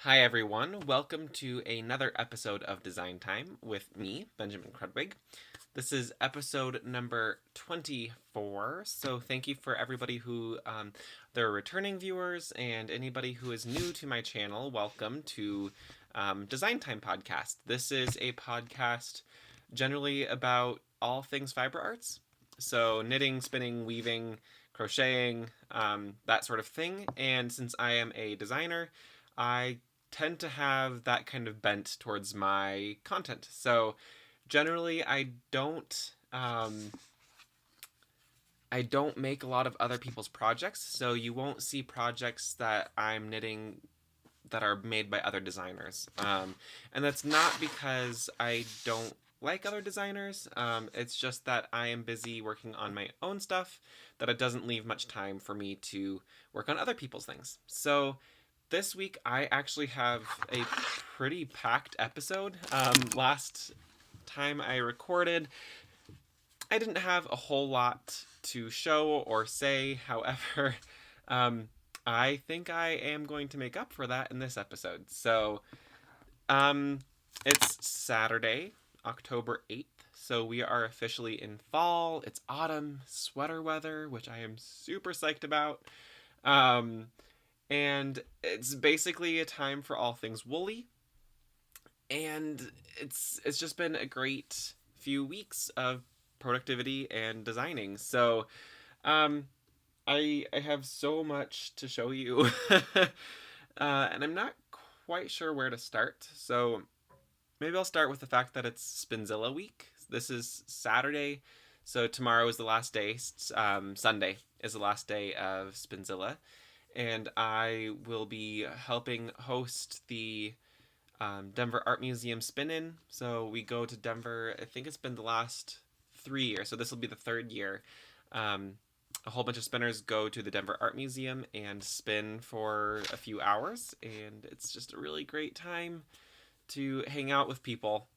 Hi everyone, welcome to another episode of Design Time with me, Benjamin Krudwig. This is episode number 24, so thank you for everybody who, they're returning viewers, and anybody who is new to my channel, welcome to Design Time Podcast. This is a podcast generally about all things fiber arts, so knitting, spinning, weaving, crocheting, that sort of thing, and since I am a designer, I tend to have that kind of bent towards my content. So generally, I don't make a lot of other people's projects. So you won't see projects that I'm knitting that are made by other designers. And that's not because I don't like other designers. It's just that I am busy working on my own stuff, that it doesn't leave much time for me to work on other people's things. So this week, I actually have a pretty packed episode. Last time I recorded, I didn't have a whole lot to show or say. However, I think I am going to make up for that in this episode. So, it's Saturday, October 8th. So we are officially in fall. It's autumn, sweater weather, which I am super psyched about. And it's basically a time for all things woolly. And it's just been a great few weeks of productivity and designing. So I have so much to show you. And I'm not quite sure where to start. So maybe I'll start with the fact that it's Spinzilla week. This is Saturday. So tomorrow is the last day. Sunday is the last day of Spinzilla. And I will be helping host the Denver Art Museum Spin-In. So we go to Denver, I think it's been the last 3 years, so this will be the third year. A whole bunch of spinners go to the Denver Art Museum and spin for a few hours, and it's just a really great time to hang out with people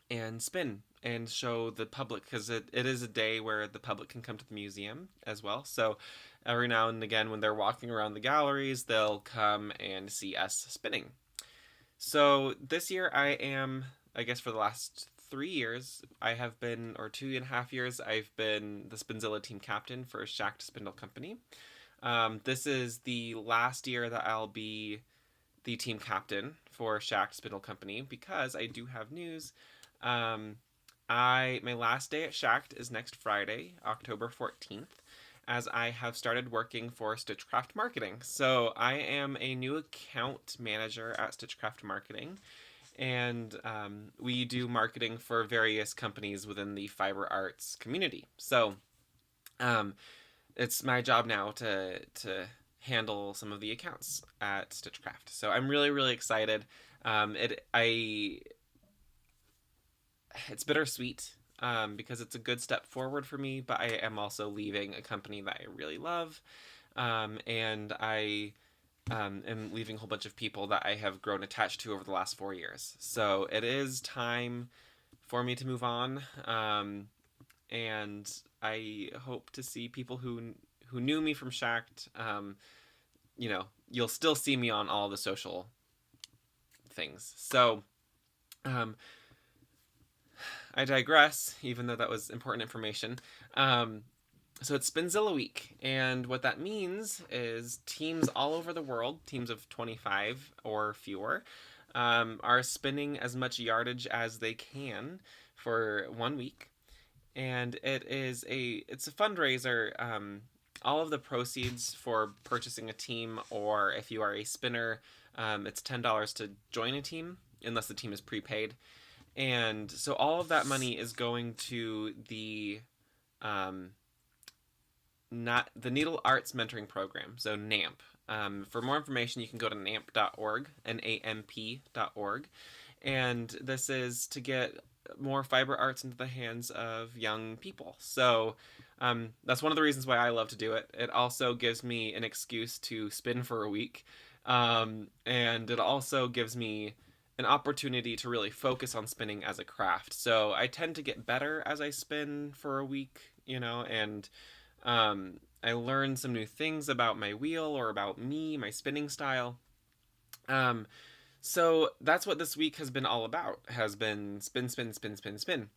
and spin and show the public, because it is a day where the public can come to the museum as well. So every now and again, when they're walking around the galleries, they'll come and see us spinning. So this year I guess for the last 3 years, I have been, or 2.5 years, I've been the Spinzilla team captain for Shacked Spindle Company. This is the last year that I'll be the team captain for Shacked Spindle Company, because I do have news. My last day at Shacked is next Friday, October 14th, as I have started working for Stitchcraft Marketing. So I am a new account manager at Stitchcraft Marketing, and we do marketing for various companies within the fiber arts community. So it's my job now to handle some of the accounts at Stitchcraft. So I'm really, really excited. It's bittersweet because it's a good step forward for me, but I am also leaving a company that I really love, and I am leaving a whole bunch of people that I have grown attached to over the last 4 years. So it is time for me to move on, and I hope to see people who knew me from Shacked. You'll still see me on all the social things. So I digress, even though that was important information. So it's Spinzilla week, and what that means is teams all over the world, teams of 25 or fewer, are spinning as much yardage as they can for 1 week. And it's a fundraiser. All of the proceeds for purchasing a team, or if you are a spinner, it's $10 to join a team, unless the team is prepaid. And so all of that money is going to the Needle Arts Mentoring Program, so NAMP. For more information, you can go to namp.org, NAMP.org. And this is to get more fiber arts into the hands of young people. So that's one of the reasons why I love to do it. It also gives me an excuse to spin for a week. And it also gives me an opportunity to really focus on spinning as a craft. So I tend to get better as I spin for a week, and I learn some new things about my wheel or about me, my spinning style. Um, so that's what this week has been all about, has been spin, spin, spin, spin, spin.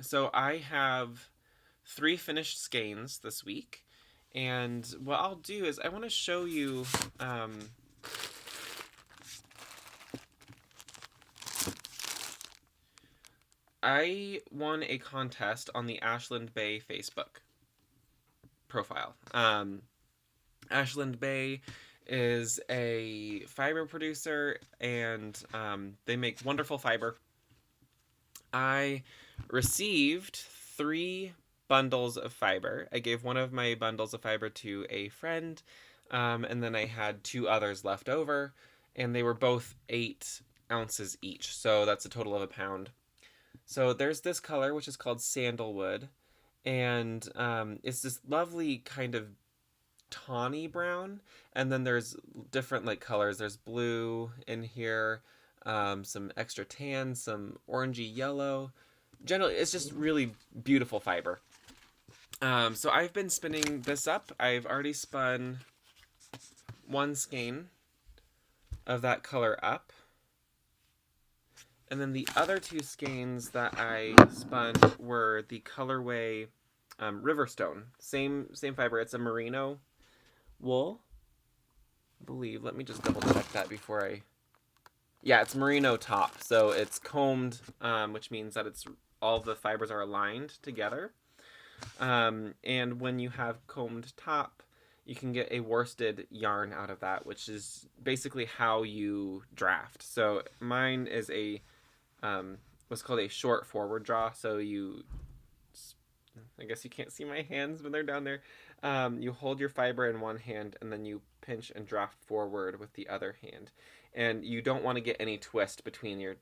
So I have 3 finished skeins this week. And what I'll do is I want to show you I won a contest on the Ashland Bay Facebook profile. Ashland Bay is a fiber producer, and they make wonderful fiber. I received 3 bundles of fiber. I gave one of my bundles of fiber to a friend, and then I had 2 others left over, and they were both 8 ounces each, so that's a total of a pound. So there's this color, which is called sandalwood, and it's this lovely kind of tawny brown, and then there's different like colors. There's blue in here, some extra tan, some orangey yellow. Generally, it's just really beautiful fiber. So I've been spinning this up. I've already spun 1 skein of that color up. And then the other 2 skeins that I spun were the colorway Riverstone. Same fiber. It's a merino wool, I believe. Let me just double check that before I... Yeah, it's merino top. So it's combed, which means that it's all the fibers are aligned together. And when you have combed top, you can get a worsted yarn out of that, which is basically how you draft. So mine is a what's called a short forward draw. So I guess you can't see my hands when they're down there. You hold your fiber in one hand and then you pinch and draft forward with the other hand. And you don't want to get any twist between your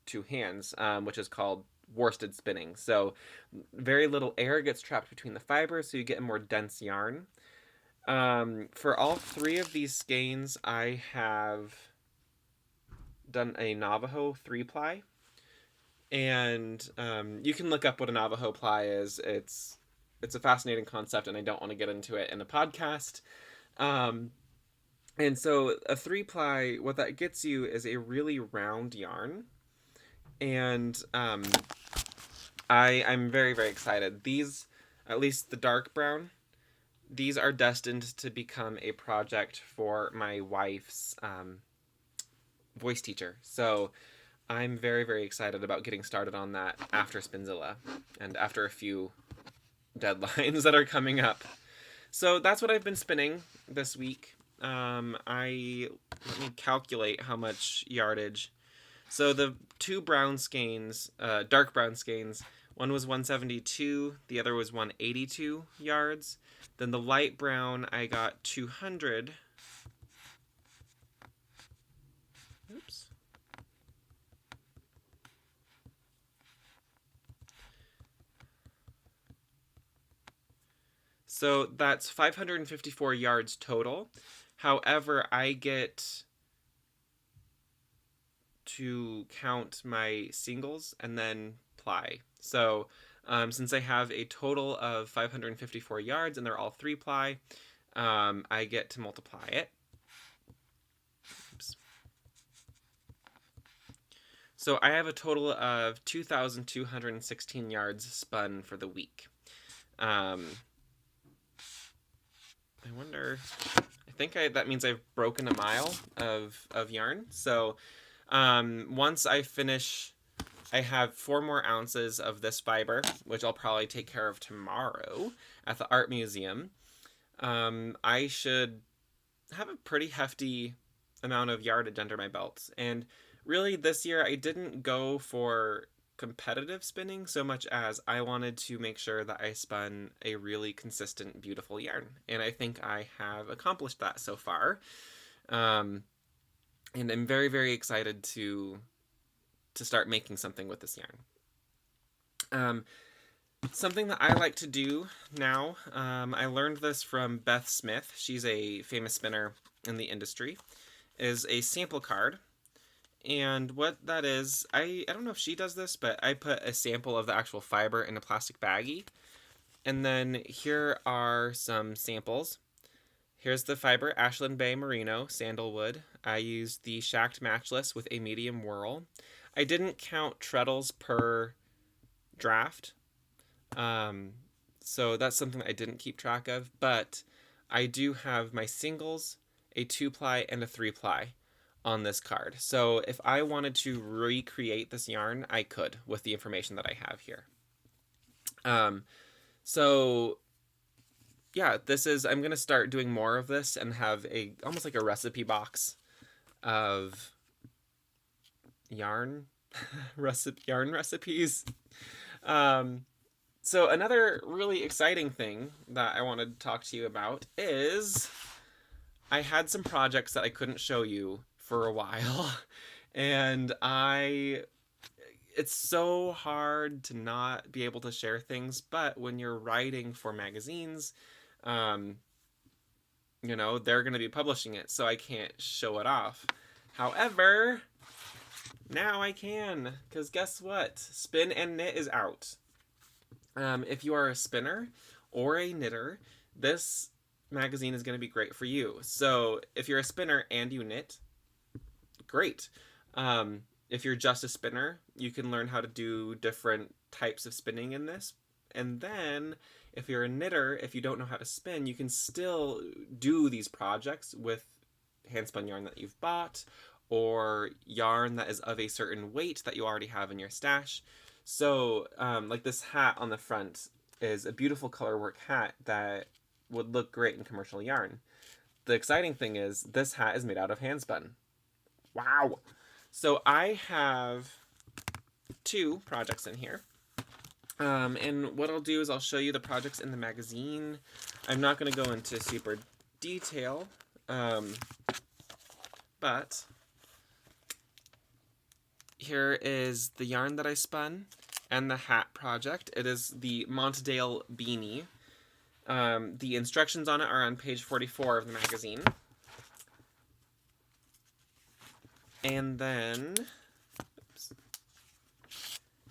2 hands, which is called worsted spinning. So very little air gets trapped between the fibers, so you get a more dense yarn. For all 3 of these skeins, I have done a Navajo 3-ply. And you can look up what a Navajo ply is. It's a fascinating concept, and I don't want to get into it in a podcast. And so a 3-ply, what that gets you is a really round yarn. And I'm very, very excited. These, at least the dark brown, these are destined to become a project for my wife's voice teacher. So I'm very, very excited about getting started on that after Spinzilla and after a few deadlines that are coming up. So that's what I've been spinning this week. Let me calculate how much yardage. So the 2 brown skeins, dark brown skeins, one was 172, the other was 182 yards. Then the light brown, I got 200. Oops. So that's 554 yards total. However, I get to count my singles and then ply. So since I have a total of 554 yards and they're all 3-ply, I get to multiply it. Oops. So I have a total of 2,216 yards spun for the week. I wonder... I think that means I've broken a mile of yarn. So once I finish, I have 4 more ounces of this fiber, which I'll probably take care of tomorrow at the art museum. I should have a pretty hefty amount of yardage under my belt. And really this year I didn't go for competitive spinning so much as I wanted to make sure that I spun a really consistent, beautiful yarn. And I think I have accomplished that so far. And I'm very, very excited to start making something with this yarn. Something that I like to do now, I learned this from Beth Smith. She's a famous spinner in the industry, is a sample card. And what that is, I don't know if she does this, but I put a sample of the actual fiber in a plastic baggie. And then here are some samples. Here's the fiber, Ashland Bay Merino, sandalwood. I used the shacked matchless with a medium whirl. I didn't count treadles per draft, so that's something that I didn't keep track of, but I do have my singles, a 2-ply, and a 3-ply on this card. So if I wanted to recreate this yarn, I could with the information that I have here. So yeah, I'm going to start doing more of this and have almost like a recipe box of yarn recipes. So another really exciting thing that I wanted to talk to you about is I had some projects that I couldn't show you for a while, and it's so hard to not be able to share things, but when you're writing for magazines, they're going to be publishing it, so I can't show it off. However, now I can, because guess what? Spin and Knit is out. If you are a spinner or a knitter, this magazine is going to be great for you. So if you're a spinner and you knit, great. If you're just a spinner, you can learn how to do different types of spinning in this. And then if you're a knitter, if you don't know how to spin, you can still do these projects with handspun yarn that you've bought or yarn that is of a certain weight that you already have in your stash. So like this hat on the front is a beautiful colorwork hat that would look great in commercial yarn. The exciting thing is this hat is made out of handspun. Wow! So I have 2 projects in here. And what I'll do is I'll show you the projects in the magazine. I'm not going to go into super detail, but here is the yarn that I spun and the hat project. It is the Montadale Beanie. The instructions on it are on page 44 of the magazine. And then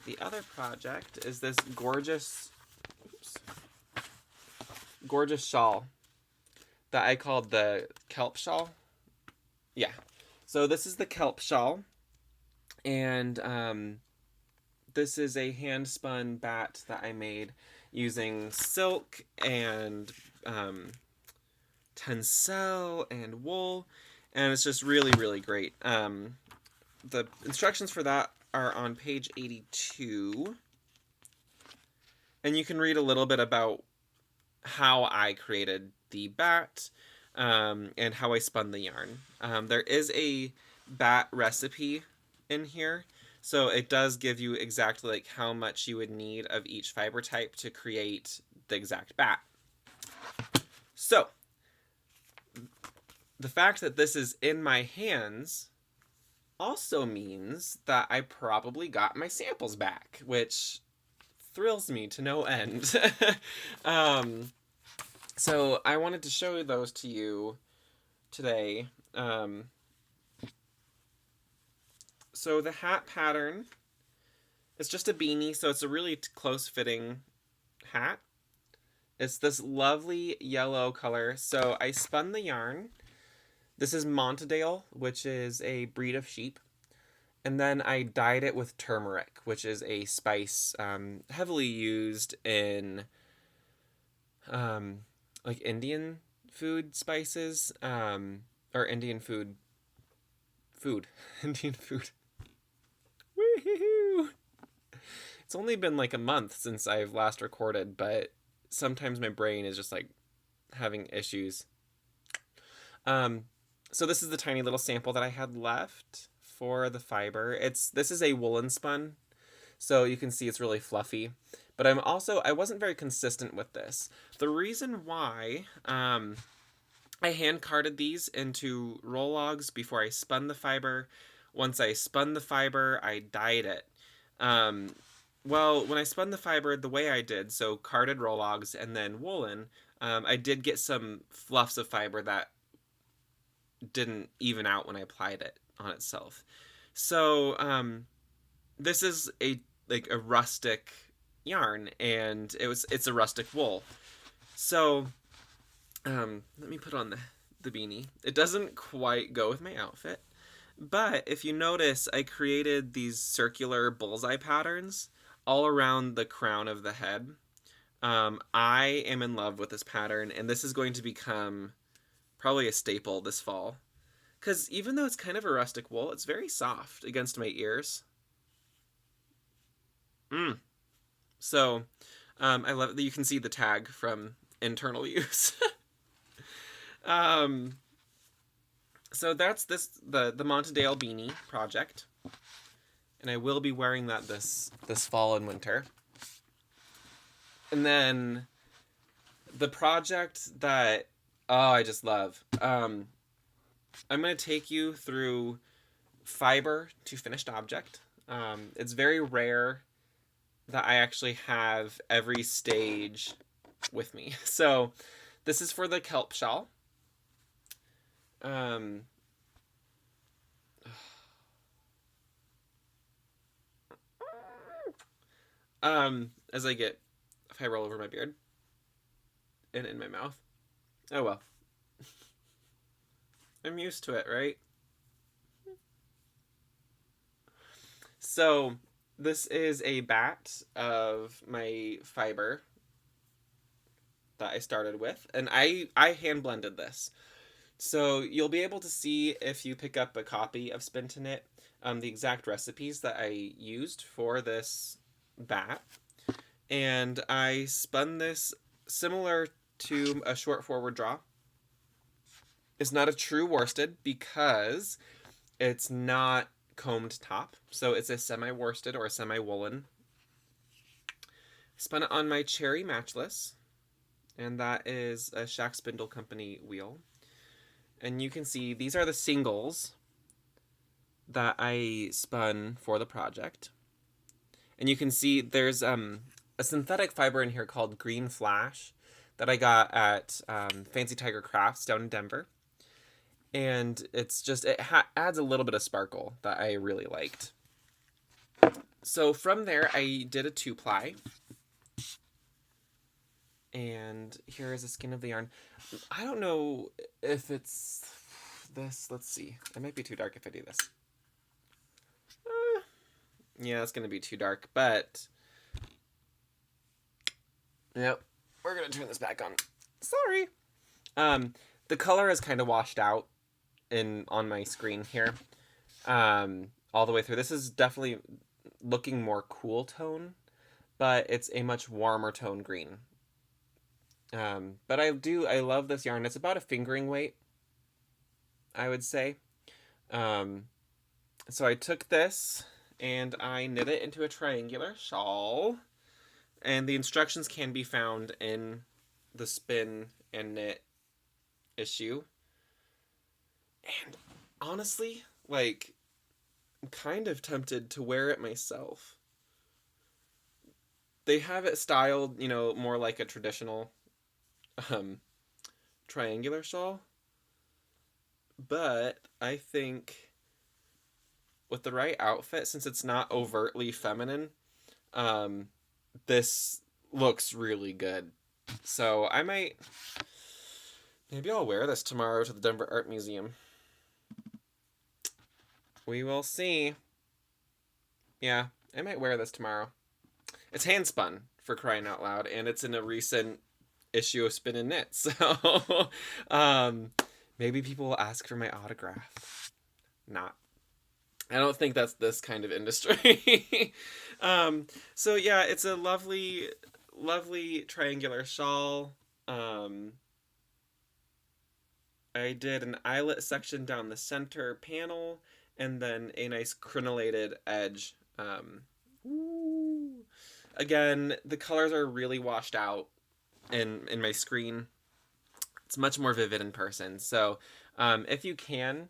the other project is this gorgeous shawl that I called the Kelp shawl. Yeah. So this is the Kelp shawl. And this is a hand-spun bat that I made using silk and tencel and wool. And it's just really, really great. The instructions for that are on page 82. And you can read a little bit about how I created the bat and how I spun the yarn. There is a bat recipe in here. So it does give you exactly like how much you would need of each fiber type to create the exact bat. So the fact that this is in my hands also means that I probably got my samples back, which thrills me to no end. So I wanted to show those to you today. So the hat pattern is just a beanie, so it's a really close-fitting hat. It's this lovely yellow color. So I spun the yarn. This is Montadale, which is a breed of sheep. And then I dyed it with turmeric, which is a spice heavily used in like Indian food spices, or Indian food. Indian food. Woohoo! It's only been like a month since I've last recorded, but sometimes my brain is just like having issues. So this is the tiny little sample that I had left for the fiber. This is a woolen spun, so you can see it's really fluffy. But I wasn't very consistent with this. The reason why I hand carded these into roll logs before I spun the fiber. Once I spun the fiber, I dyed it. Well, when I spun the fiber the way I did, so carded roll logs and then woolen, I did get some fluffs of fiber that didn't even out when I applied it on itself. So this is a rustic yarn, and it's a rustic wool. So Let me put on the beanie. It doesn't quite go with my outfit, but if you notice, I created these circular bullseye patterns all around the crown of the head. I am in love with this pattern, and this is going to become probably a staple this fall. Because even though it's kind of a rustic wool, it's very soft against my ears. So, I love that you can see the tag from internal use. So that's the Montadale beanie project, and I will be wearing that this fall and winter. And then the project that I just love. I'm going to take you through fiber to finished object. It's very rare that I actually have every stage with me. So this is for the Kelp shawl. As I get fiber all over my beard and in my mouth. Oh well. I'm used to it, right? So this is a bat of my fiber that I started with, and I hand blended this. So you'll be able to see, if you pick up a copy of Spin to Knit, the exact recipes that I used for this bat. And I spun this similar to a short forward draw. It's not a true worsted because it's not combed top. So it's a semi-worsted or a semi-woolen. Spun it on my cherry matchless, and that is a Shack Spindle Company wheel. And you can see these are the singles that I spun for the project. And you can see there's a synthetic fiber in here called Green Flash that I got at Fancy Tiger Crafts down in Denver. And it's just, it adds a little bit of sparkle that I really liked. So from there, I did a 2-ply. And here is the skin of the yarn. I don't know if it's this. Let's see. It might be too dark if I do this. Yeah, it's going to be too dark, but yep, we're going to turn this back on. Sorry. The color is kind of washed out on my screen here, all the way through. This is definitely looking more cool tone, but it's a much warmer tone green. But I love this yarn. It's about a fingering weight, I would say. So I took this and I knit it into a triangular shawl, and the instructions can be found in the Spin and Knit issue. And honestly, like, I'm kind of tempted to wear it myself. They have it styled, more like a traditional triangular shawl, but I think with the right outfit, since it's not overtly feminine, this looks really good. So maybe I'll wear this tomorrow to the Denver Art Museum. We will see. Yeah, I might wear this tomorrow. It's hand spun, for crying out loud, and it's in a recent issue of Spin and Knit, so maybe people will ask for my autograph. Not. I don't think that's this kind of industry. So yeah, it's a lovely, lovely triangular shawl. I did an eyelet section down the center panel, and then a nice crenelated edge. Again, the colors are really washed out in my screen. It's much more vivid in person. So if you can,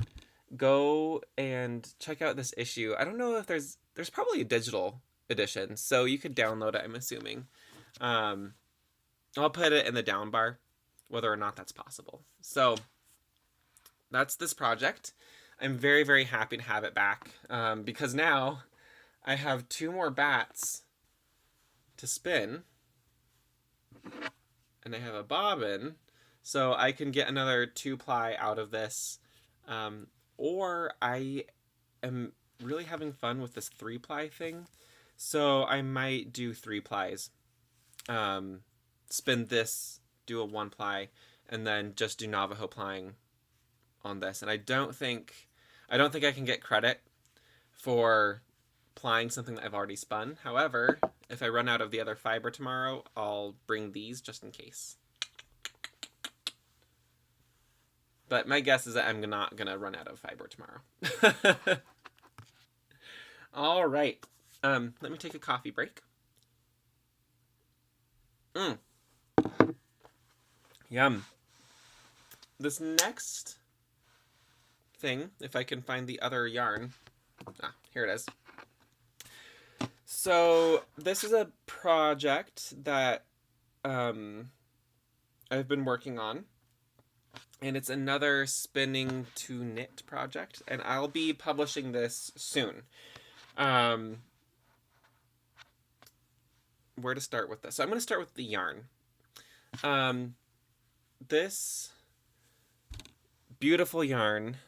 go and check out this issue. I don't know if there's probably a digital edition, so you could download it, I'm assuming. I'll put it in the down bar, whether or not that's possible. So that's this project. I'm very, very happy to have it back, because now I have 2 more bats to spin, and I have a bobbin So I can get another 2-ply out of this. Or I am really having fun with this 3-ply thing. So I might do 3-plies. Spin this, do a 1-ply, and then just do Navajo plying on this. And I don't think I can get credit for plying something that I've already spun. However, if I run out of the other fiber tomorrow, I'll bring these just in case. But my guess is that I'm not going to run out of fiber tomorrow. All right. Let me take a coffee break. Yum. This next thing, if I can find the other yarn. Here it is. So this is a project that I've been working on. And it's another spinning to knit project. And I'll be publishing this soon. Where to start with this? So I'm going to start with the yarn. This beautiful yarn,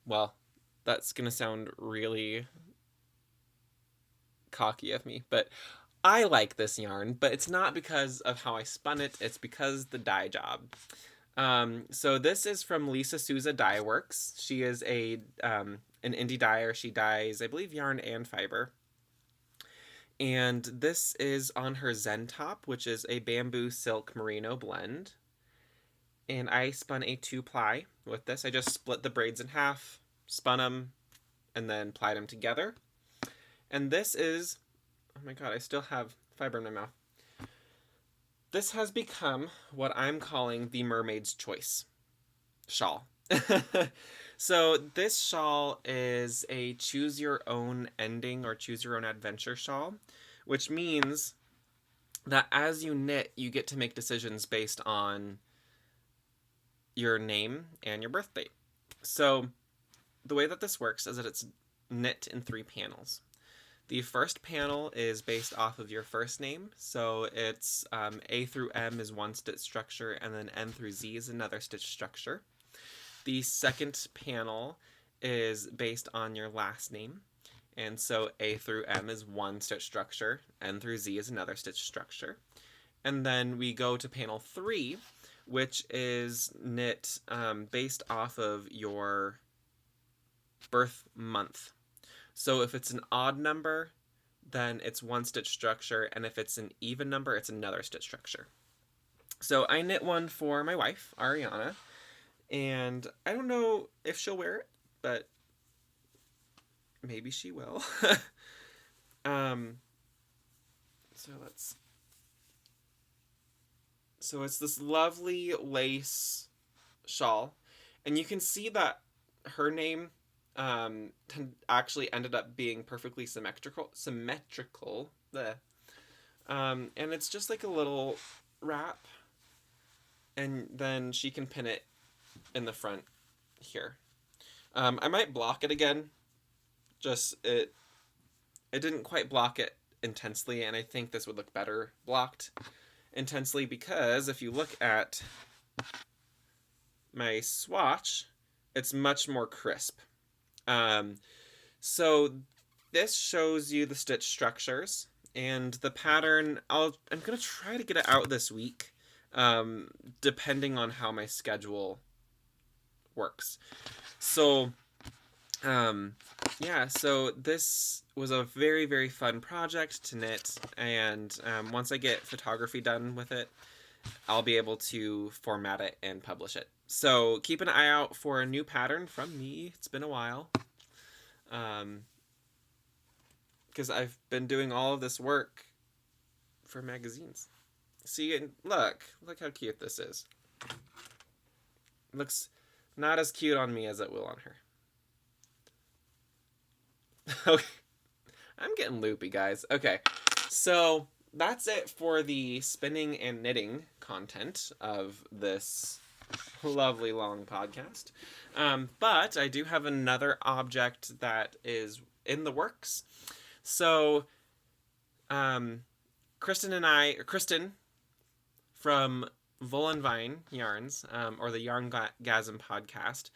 well, that's going to sound really cocky of me, but I like this yarn, but it's not because of how I spun it, it's because the dye job. So this is from Lisa Souza Dyeworks. She is an indie dyer. She dyes, I believe, yarn and fiber. And this is on her Zen top, which is a bamboo silk merino blend. And I spun a 2-ply with this. I just split the braids in half, spun them, and then plied them together. And this is, oh my god, I still have fiber in my mouth. This has become what I'm calling the Mermaid's Choice shawl. So this shawl is a choose your own ending or choose your own adventure shawl, which means that as you knit, you get to make decisions based on your name and your birth date. So the way that this works is that it's knit in 3 panels. The first panel is based off of your first name, so it's A through M is 1 stitch structure, and then N through Z is another stitch structure. The second panel is based on your last name, and so A through M is 1 stitch structure, N through Z is another stitch structure. And then we go to panel 3, which is knit based off of your birth month. So if it's an odd number, then it's 1 stitch structure, and if it's an even number, it's another stitch structure. So I knit one for my wife, Ariana, and I don't know if she'll wear it, but maybe she will. So it's this lovely lace shawl, and you can see that her name actually ended up being perfectly symmetrical. And it's just like a little wrap, and then she can pin it in the front here. I might block it again. Just it didn't quite block it intensely, and I think this would look better blocked intensely, because if you look at my swatch, it's much more crisp. So this shows you the stitch structures and the pattern. I'm going to try to get it out this week, depending on how my schedule works. So, yeah, so this was a very, very fun project to knit, and once I get photography done with it, I'll be able to format it and publish it. So keep an eye out for a new pattern from me. It's been a while. Because I've been doing all of this work for magazines. See, and look how cute this is. It looks not as cute on me as it will on her. Okay. I'm getting loopy, guys. Okay. So that's it for the spinning and knitting content of this lovely long podcast. But I do have another object that is in the works. So, Kristin from Wool and Vine yarns, or the Yarngasm Podcast.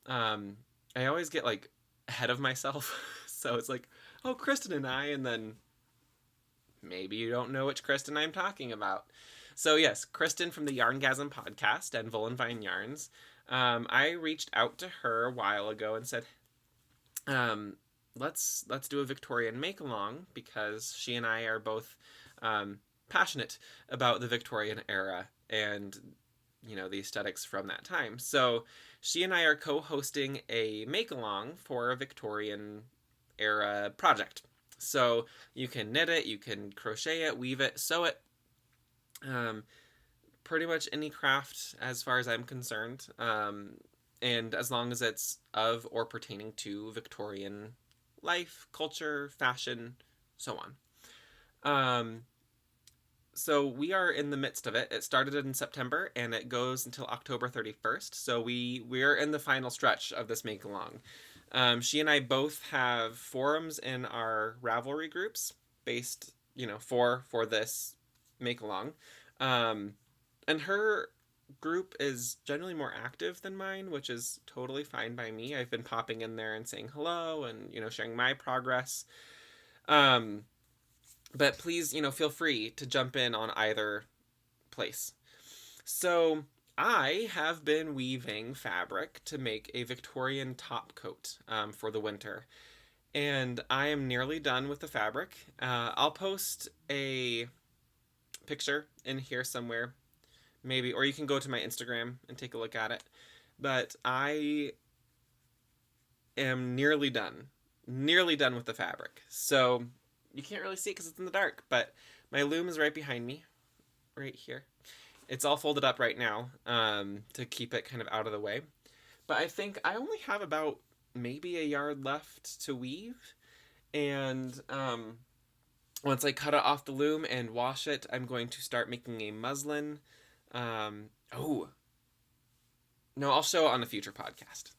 I always get like ahead of myself. So it's like, oh, Kristin and I, and then maybe you don't know which Kristin I'm talking about. So yes, Kristin from the Yarngasm Podcast and Wool and Vine Yarns. I reached out to her a while ago and said, let's do a Victorian make-along, because she and I are both passionate about the Victorian era and, you know, the aesthetics from that time. So she and I are co-hosting a make-along for a Victorian era project. So you can knit it, you can crochet it, weave it, sew it, pretty much any craft as far as I'm concerned, and as long as it's of or pertaining to Victorian life, culture, fashion, so on. So we are in the midst of it. It started in September and it goes until October 31st. So we're in the final stretch of this make-along. She and I both have forums in our Ravelry groups based, you know, for this make-along. And her group is generally more active than mine, which is totally fine by me. I've been popping in there and saying hello and, you know, sharing my progress. But please, you know, feel free to jump in on either place. So I have been weaving fabric to make a Victorian top coat for the winter. And I am nearly done with the fabric. I'll post a picture in here somewhere, maybe, or you can go to my Instagram and take a look at it. But I am nearly done with the fabric. So you can't really see it because it's in the dark, but my loom is right behind me, right here. It's all folded up right now to keep it kind of out of the way. But I think I only have about maybe a yard left to weave. And once I cut it off the loom and wash it, I'm going to start making a muslin. No, I'll show it on a future podcast.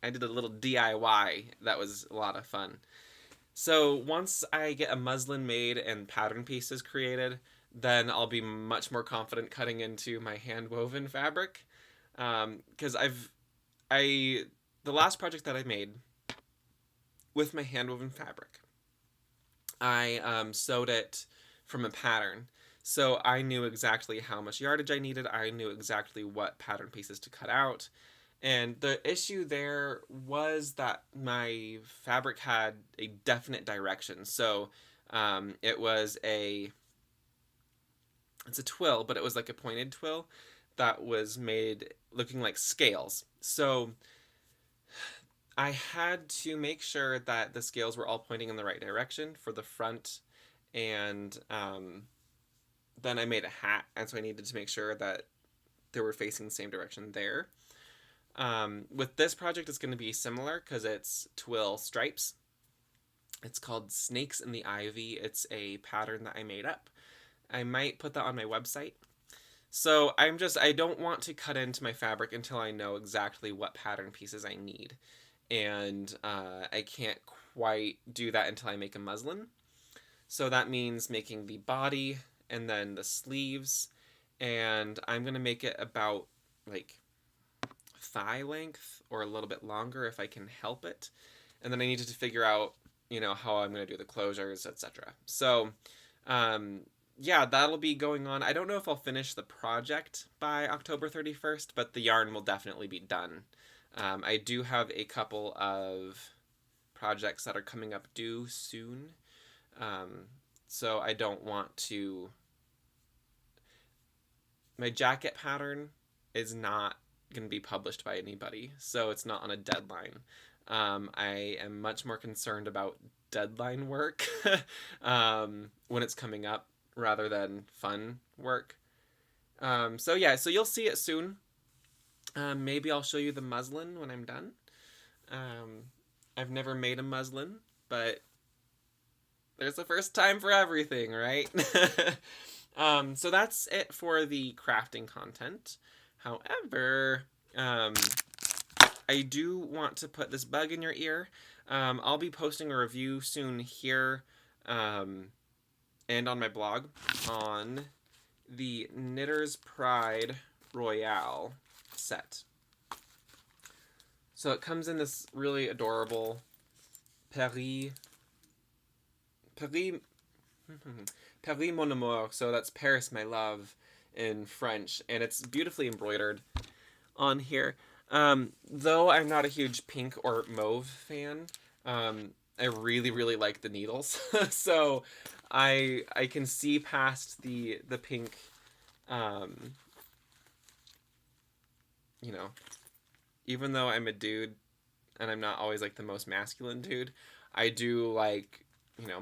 I did a little DIY that was a lot of fun. So once I get a muslin made and pattern pieces created, then I'll be much more confident cutting into my hand-woven fabric. Because the last project that I made with my hand-woven fabric, I sewed it from a pattern. So I knew exactly how much yardage I needed. I knew exactly what pattern pieces to cut out. And the issue there was that my fabric had a definite direction. So it's a twill, but it was like a pointed twill that was made looking like scales. So I had to make sure that the scales were all pointing in the right direction for the front, and then I made a hat, and so I needed to make sure that they were facing the same direction there. With this project, it's going to be similar because it's twill stripes. It's called Snakes in the Ivy. It's a pattern that I made up. I might put that on my website. So I don't want to cut into my fabric until I know exactly what pattern pieces I need. And I can't quite do that until I make a muslin. So that means making the body and then the sleeves. And I'm going to make it about like thigh length or a little bit longer if I can help it. And then I needed to figure out, you know, how I'm going to do the closures, etc. So, yeah, that'll be going on. I don't know if I'll finish the project by October 31st, but the yarn will definitely be done. I do have a couple of projects that are coming up due soon. So I don't want to... My jacket pattern is not going to be published by anybody, so it's not on a deadline. I am much more concerned about deadline work when it's coming up rather than fun work. So yeah, so you'll see it soon. Maybe I'll show you the muslin when I'm done. I've never made a muslin, but there's a first time for everything, right? So that's it for the crafting content. However, I do want to put this bug in your ear. I'll be posting a review soon here and on my blog on the Knitter's Pride Royale set. So it comes in this really adorable Paris mon amour, so that's Paris my love in French, and it's beautifully embroidered on here. Though I'm not a huge pink or mauve fan, I really, really like the needles. So I can see past the pink, you know, even though I'm a dude and I'm not always like the most masculine dude, I do like,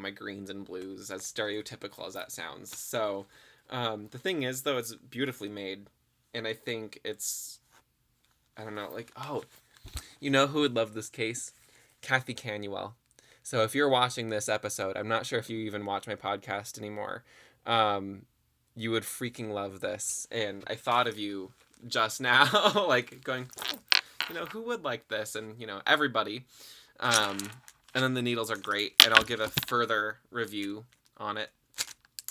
my greens and blues, as stereotypical as that sounds. So the thing is, though, it's beautifully made, and I think it's, I don't know, like, oh, you know who would love this case? Kathy Canuel. So if you're watching this episode, I'm not sure if you even watch my podcast anymore, you would freaking love this. And I thought of you just now, like going, oh, who would like this? And, everybody. And then the needles are great, and I'll give a further review on it.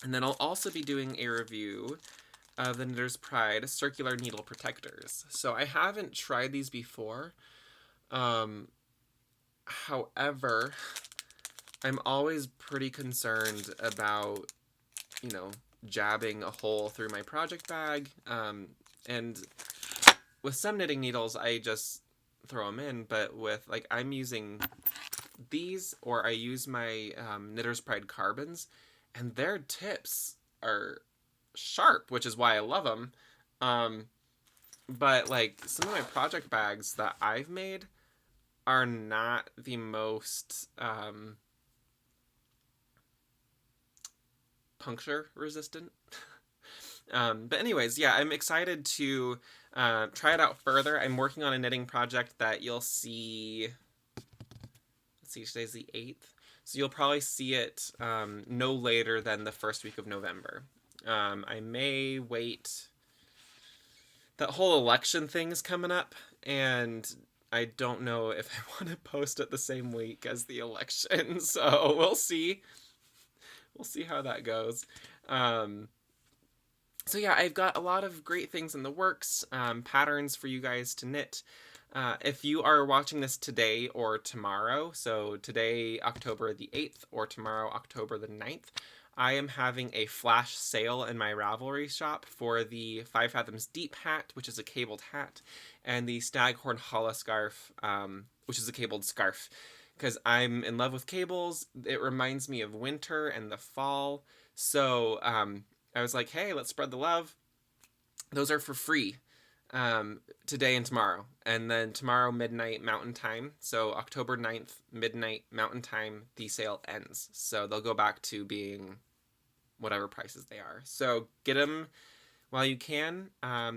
And then I'll also be doing a review of the Knitter's Pride Circular Needle Protectors. So I haven't tried these before. However, I'm always pretty concerned about, jabbing a hole through my project bag. And with some knitting needles, I just throw them in. But with, I'm using these, or I use my Knitter's Pride carbons, and their tips are sharp, which is why I love them. But, some of my project bags that I've made are not the most puncture resistant. But anyways, yeah, I'm excited to try it out further. I'm working on a knitting project that you'll see, let's see, today's the 8th. So you'll probably see it no later than the first week of November. I may wait. That whole election thing is coming up, and I don't know if I want to post it the same week as the election, so we'll see. We'll see how that goes. So yeah, I've got a lot of great things in the works, patterns for you guys to knit. If you are watching this today or tomorrow, so today, October the 8th, or tomorrow, October the 9th, I am having a flash sale in my Ravelry shop for the 5 Fathoms Deep hat, which is a cabled hat, and the Staghorn Hollow scarf, which is a cabled scarf. Because I'm in love with cables. It reminds me of winter and the fall. So I was like, hey, let's spread the love. Those are for free today and tomorrow. And then tomorrow, midnight Mountain Time. So October 9th, midnight Mountain Time, the sale ends. So they'll go back to being whatever prices they are. So get them while you can.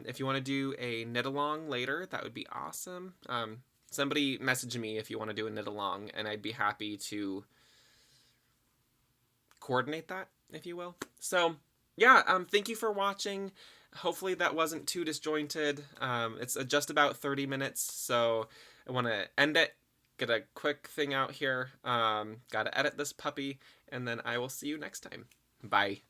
If you want to do a knit along later, that would be awesome. Somebody message me if you want to do a knit along, and I'd be happy to coordinate that, if you will. So yeah, thank you for watching. Hopefully that wasn't too disjointed. It's just about 30 minutes, so I want to end it, get a quick thing out here. Gotta edit this puppy, and then I will see you next time. Bye.